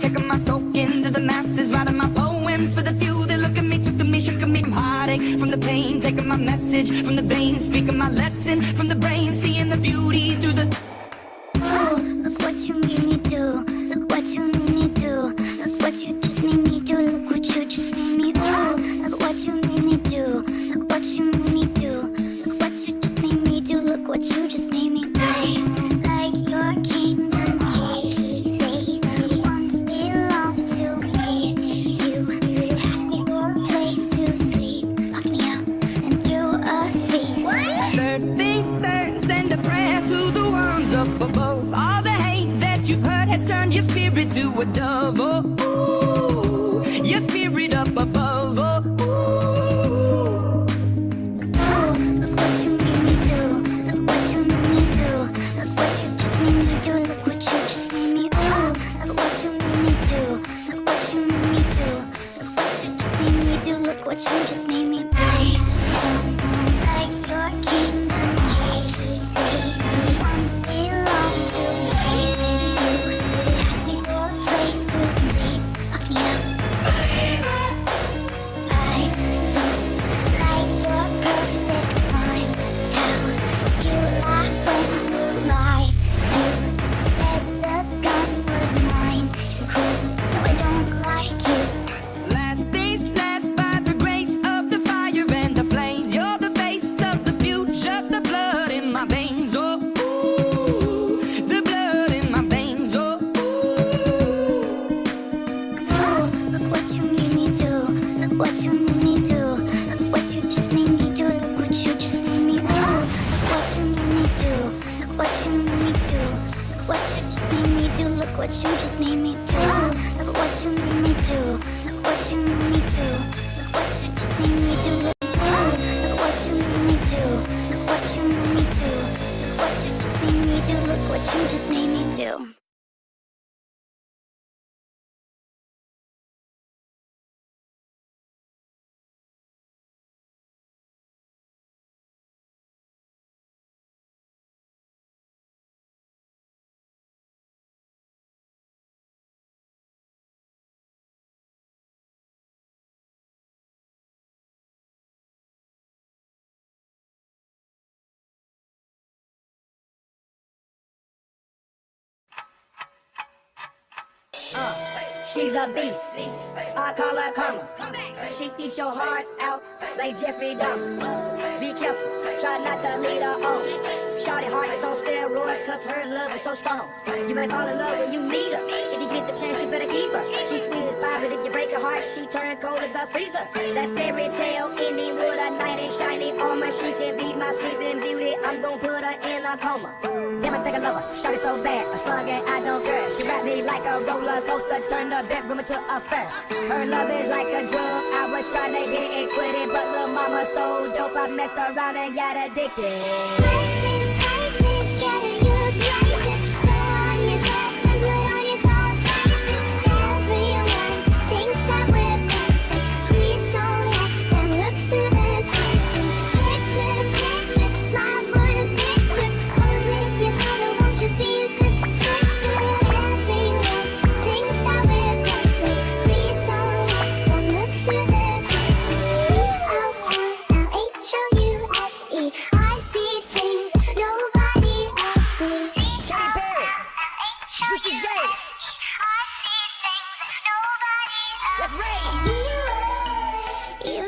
taking my soul into the masses, writing my poems for the few that look at me, took to me, shook at me from heartache, from the pain, taking my message from the veins, speaking my lesson from the brain, seeing the beauty through the. Oh, look what you made me do. Look what you made me do. Look what you just made me do. Look what you just made me do. Look what you made me do. Look what you made me do. Look what you just made me do. Look what you just made me do. Like your kingdom keys, they once belonged to me. You asked me for a place to sleep, locked me out and threw a feast. Third things third, send a prayer to the ones up above. All the hate that you've heard has turned your spirit to a dove. Oh, ooh, your spirit up above. Oh, ooh. Oh, look what you made me do. Look what you made me do. Look what you just made me do. Look what you just made me do. Look what you made me do. Look what you made me do. Look what you just made me do. Look what you just made me do. Don't like your kingdom keys. They once belonged to me. You asked me for a place to sleep, locked me out. I don't like your perfect mind. How you laugh when you lie. You said the gun was mine. It's cool. No, I don't like you. Last days last by the grace of the fire and the flames. You're the face of the future, the blood in my veins. Oh, ooh, the blood in my veins. Oh, ooh. Oh, look what you made me do. Look what you made me do. Look what you just made me do. Look what you just made me do. Look what you made me do. Look what you made me do. Look what you just made me do. Look what you just made me do. Look what you made me do. Look what you made me do. Look what you just made me do. Look what you made me do. Look what you made me do. Look what you just made me do. Look what you just made me do. She's a beast, I call her karma. She eats your heart out like Jeffrey Dahmer. Be careful, try not to lead her on. Shawty heart is on steroids cause her love is so strong. You may fall in love when you need her. If you get the chance, you better keep her. She's sweet as pie, but if you break her heart, she turn cold as a freezer. That fairy tale ending with a knight in shiny armor. She can beat my sleeping beauty, I'm gon' put her in a coma. Damn, I think I love her, shawty so bad, I sprung and I don't care. She wrapped me like a roller coaster, turned her bedroom into a fair. Her love is like a drug, I was trying to get it quitted, but lil' mama so dope, I messed around and got addicted. Places, places, gather your places. Throw on your dress and put on your tall faces. Everyone thinks that we're perfect. Please don't let them look through the curtains. Picture, picture, smile for the picture. Pose with your brother, won't you be a good sister? Everyone thinks that we're perfect. Please don't let them look through the curtains. L-O-L-H-O-U-S-E. I see things nobody else sees. Katy Perry, Juicy J, let's rage. You